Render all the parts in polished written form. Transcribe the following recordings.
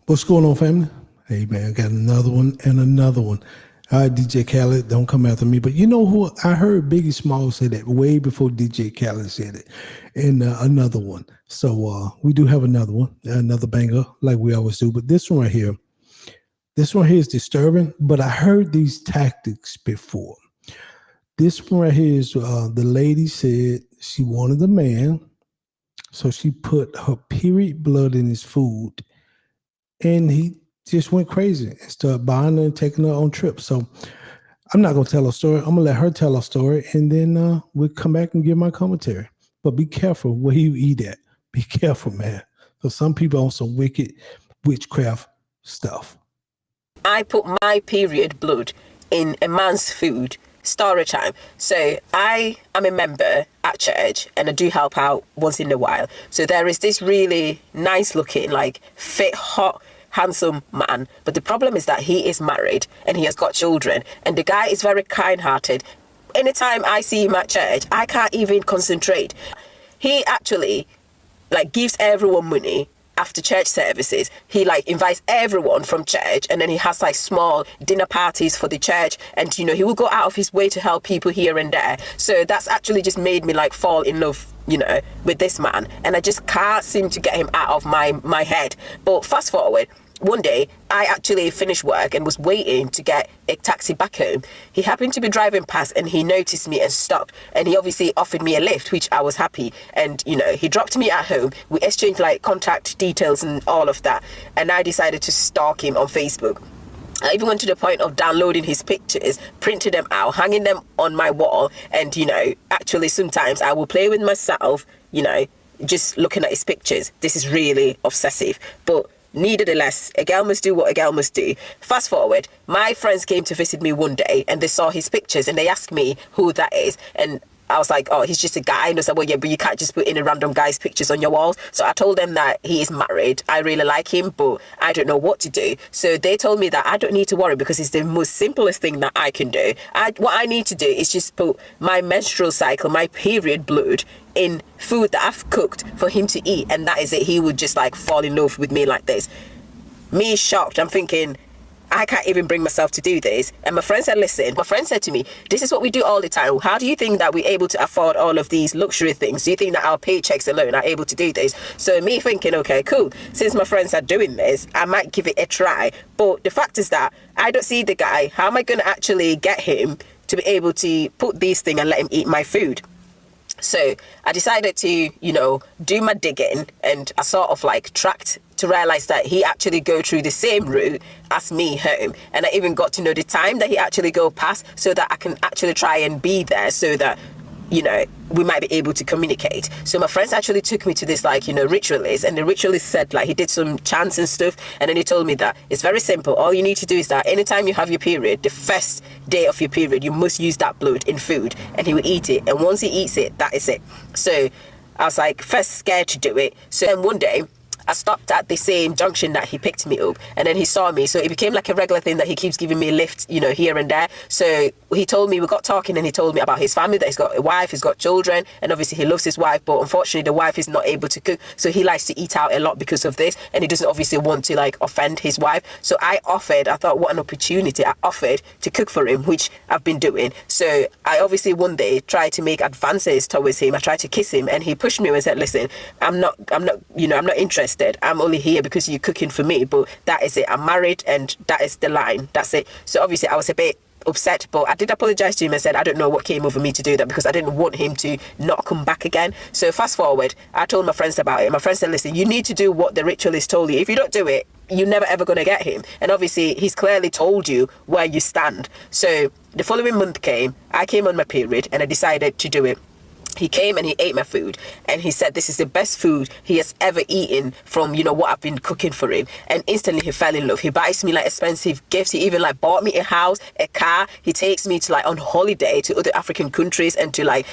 What's going on, family? Hey, man, I got another one and another one. All right, DJ Khaled, don't come after me. But you know who? I heard Biggie Smalls say that way before DJ Khaled said it. And another one. So we do have another one, another banger, like we always do. But this one right here is disturbing. But I heard these tactics before. This one right here is the lady said she wanted a man. So she put her period blood in his food. And he just went crazy and started buying her and taking her on trips. So I'm not going to tell her story. I'm going to let her tell her story, and then we'll come back and give my commentary. But be careful where you eat at. Be careful, man. Because some people on some wicked witchcraft stuff. I put my period blood in a man's food. Story time. So I am a member at church and I do help out once in a while. So there is this really nice looking, like fit, hot, handsome man. But the problem is that he is married and he has got children. And the guy is very kind-hearted. Anytime I see him at church, I can't even concentrate. He actually gives everyone money. After church services, he invites everyone from church, and then he has small dinner parties for the church, and he will go out of his way to help people here and there. So that's actually just made me fall in love with this man, and I just can't seem to get him out of my head. But fast forward, one day I actually finished work and was waiting to get a taxi back home. He happened to be driving past and he noticed me and stopped, and he obviously offered me a lift, which I was happy. And he dropped me at home. We exchanged contact details and all of that, and I decided to stalk him on Facebook. I even went to the point of downloading his pictures, printing them out, hanging them on my wall, and actually sometimes I will play with myself, just looking at his pictures. This is really obsessive, but nevertheless, a girl must do what a girl must do. Fast forward, my friends came to visit me one day and they saw his pictures and they asked me who that is, and I was like, oh, he's just a guy. And they said, well, yeah, but you can't just put in a random guy's pictures on your walls. So I told them that he is married. I really like him, but I don't know what to do. So they told me that I don't need to worry because it's the most simplest thing that I can do. What I need to do is just put my menstrual cycle, my period blood, in food that I've cooked for him to eat, and that is it. He would just fall in love with me like this. Me shocked. I'm thinking, I can't even bring myself to do this. And my friend said, listen, my friend said to me, this is what we do all the time. How do you think that we're able to afford all of these luxury things? Do you think that our paychecks alone are able to do this? So me thinking, okay, cool. Since my friends are doing this, I might give it a try. But the fact is that I don't see the guy. How am I going to actually get him to be able to put these things and let him eat my food? So I decided to, do my digging, and I sort of tracked to realize that he actually go through the same route as me home. And I even got to know the time that he actually go past so that I can actually try and be there so that, we might be able to communicate. So my friends actually took me to this ritualist, and the ritualist said he did some chants and stuff, and then he told me that it's very simple. All you need to do is that anytime you have your period, the first day of your period, you must use that blood in food, and he will eat it. And once he eats it, that is it. So I was first scared to do it. So then one day I stopped at the same junction that he picked me up, and then he saw me. So it became a regular thing that he keeps giving me a lift, here and there. So he told me, we got talking, and he told me about his family, that he's got a wife, he's got children, and obviously he loves his wife, but unfortunately the wife is not able to cook. So he likes to eat out a lot because of this, and he doesn't obviously want to offend his wife. So I thought, what an opportunity. I offered to cook for him, which I've been doing. So I obviously one day tried to make advances towards him. I tried to kiss him, and he pushed me and said, listen, I'm not interested. I'm only here because you're cooking for me, but that is it. I'm married, and that is the line. That's it. So obviously I was a bit upset, but I did apologize to him and said I don't know what came over me to do that, because I didn't want him to not come back again. So fast forward, I told my friends about it. My friends said, listen, you need to do what the ritualist told you. If you don't do it, you're never ever going to get him. And obviously he's clearly told you where you stand. So the following month came, I came on my period, and I decided to do it. He came and he ate my food, and he said this is the best food he has ever eaten from, what I've been cooking for him. And instantly he fell in love. He buys me expensive gifts. He even bought me a house, a car. He takes me to on holiday to other African countries and to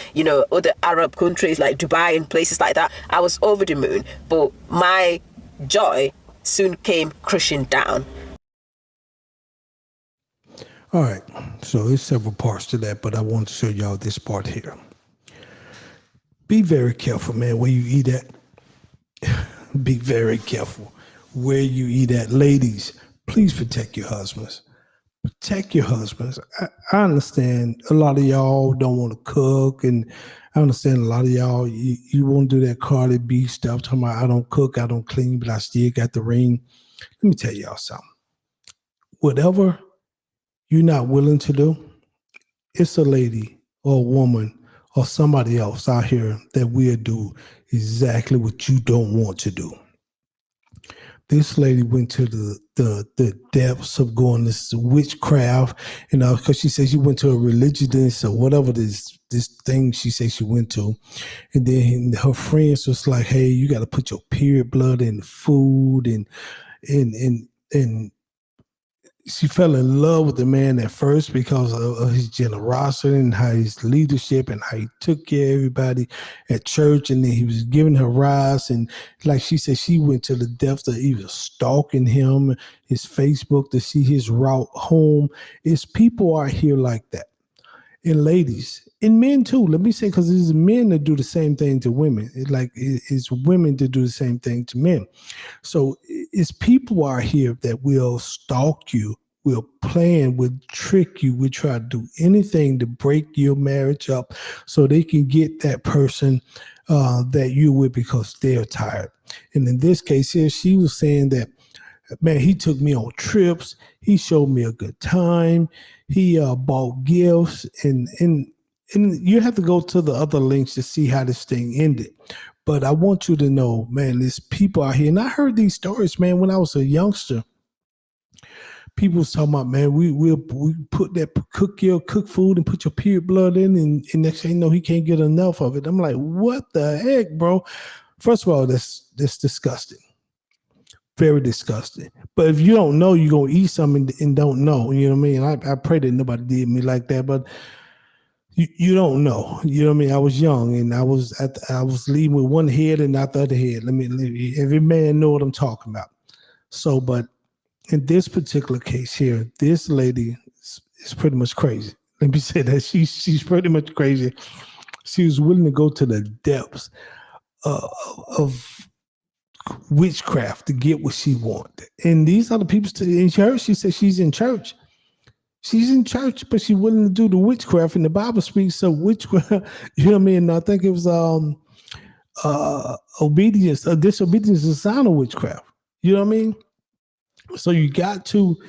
other Arab countries like Dubai and places like that. I was over the moon, but my joy soon came crushing down. All right, so there's several parts to that, but I want to show y'all this part here. Be very careful, man, where you eat at. Be very careful where you eat at. Ladies, please protect your husbands. Protect your husbands. I understand a lot of y'all don't want to cook, and I understand a lot of y'all, you won't do that Cardi B stuff, talking about I don't cook, I don't clean, but I still got the ring. Let me tell y'all something. Whatever you're not willing to do, it's a lady or a woman or somebody else out here that will do exactly what you don't want to do. This lady went to the depths of going this witchcraft, because she said she went to a religionist or whatever this thing she said she went to, and then her friends was like, "Hey, you got to put your period blood in food," and she fell in love with the man at first because of his generosity and how his leadership and how he took care of everybody at church. And then he was giving her rides. And like she said, she went to the depths of even stalking him, his Facebook, to see his route home. It's people out here like that. And ladies, and men too, let me say, because it's men that do the same thing to women. It's women that do the same thing to men. So it's people out here that will stalk you, will plan, will trick you, will try to do anything to break your marriage up so they can get that person that you're with because they're tired. And in this case here, she was saying that, man, he took me on trips. He showed me a good time. He bought gifts, and you have to go to the other links to see how this thing ended. But I want you to know, man, there's people out here, and I heard these stories, man, when I was a youngster. People was talking about, man, we put that cook food and put your period blood in, and next thing you know, he can't get enough of it. I'm like, what the heck, bro? First of all, that's disgusting. Very disgusting. But if you don't know, you're going to eat something and don't know. You know what I mean? I pray that nobody did me like that, but you don't know. You know what I mean? I was young, and I was leaving with one head and not the other head. Every man know what I'm talking about. So, but in this particular case here, this lady is pretty much crazy. Let me say that she's pretty much crazy. She was willing to go to the depths of witchcraft to get what she wanted. And these are the people in church. She said she's in church. She's in church, but she's willing to do the witchcraft. And the Bible speaks of witchcraft. You know what I mean? I think it was obedience. Disobedience is a sign of witchcraft. You know what I mean? So you got to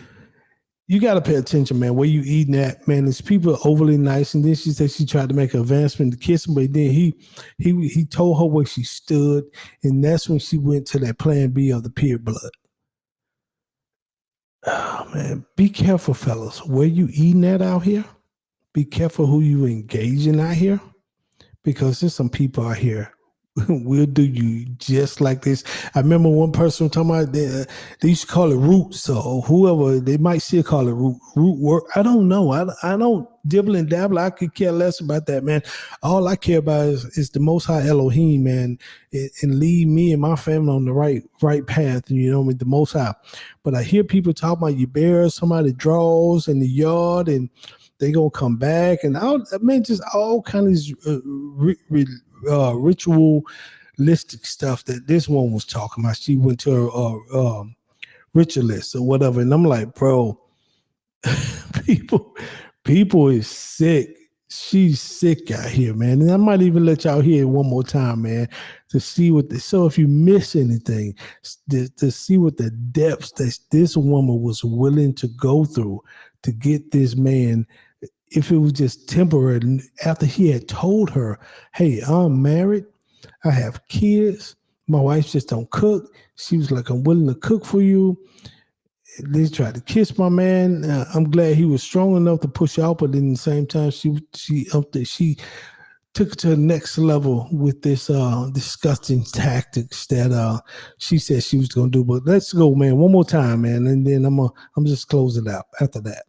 pay attention, man. Where you eating at, man? There's people overly nice, and then she said she tried to make an advancement to kiss him, but then he told her where she stood, and that's when she went to that plan B of the period blood. Oh, man, be careful, fellas. Where you eating at out here? Be careful who you engaging out here, because there's some people out here we'll do you just like this. I remember one person talking about they used to call it roots, or whoever, they might still call it root work. I don't know. I don't dibble and dabble. I could care less about that, man. All I care about is the Most High Elohim, man, and lead me and my family on the right path. You know, with the Most High. But I hear people talk about you bear somebody draws in the yard and they gonna come back, and just all kinds of ritualistic stuff that this one was talking about. She went to her ritualist or whatever, and I'm like, bro, people is sick. She's sick out here, man. And I might even let y'all hear it one more time, man, to see so if you miss anything, to see what the depths that this woman was willing to go through to get this man. If it was just temporary, after he had told her, hey, I'm married, I have kids, my wife just don't cook. She was like, I'm willing to cook for you. They tried to kiss my man. I'm glad he was strong enough to push out, but in the same time, she took it to the next level with this disgusting tactics that she said she was going to do. But let's go, man, one more time, man, and then I'm just close it out after that.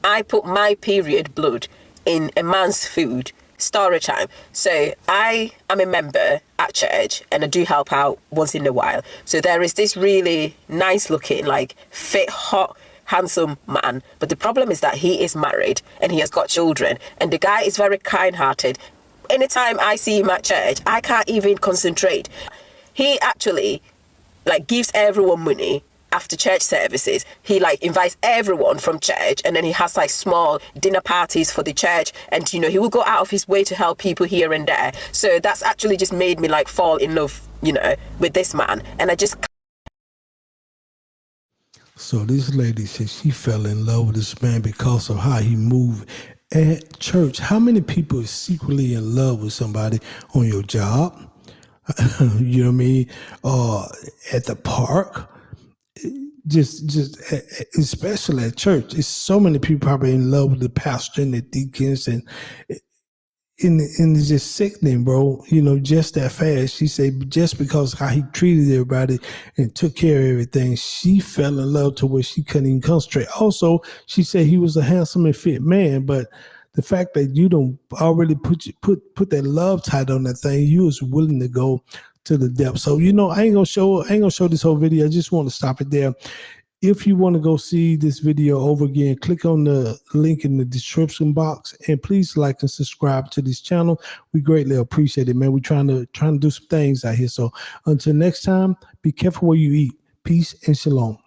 I put my period blood in a man's food, story time. So I am a member at church and I do help out once in a while. So there is this really nice looking, like fit, hot, handsome man. But the problem is that he is married and he has got children. And the guy is very kind-hearted. Anytime I see him at church, I can't even concentrate. He actually like gives everyone money after church services. He like invites everyone from church, and then he has like small dinner parties for the church, and he will go out of his way to help people here and there. So that's actually just made me like fall in love, with this man. And I just So this lady said she fell in love with this man because of how he moved at church. How many people is secretly in love with somebody on your job? You know what I mean? At the park, just especially at church. It's so many people probably in love with the pastor and the deacons, and it's just sickening, bro. Just that fast. She said just because how he treated everybody and took care of everything, she fell in love to where she couldn't even concentrate. Also, she said he was a handsome and fit man, but the fact that you don't already put that love title on that thing, you was willing to go to the depth. So I ain't gonna show this whole video. I just want to stop it there. If you want to go see this video over again, click on the link in the description box, and please like and subscribe to this channel. We greatly appreciate it, man. We're trying to do some things out here. So until next time, be careful where you eat. Peace and shalom.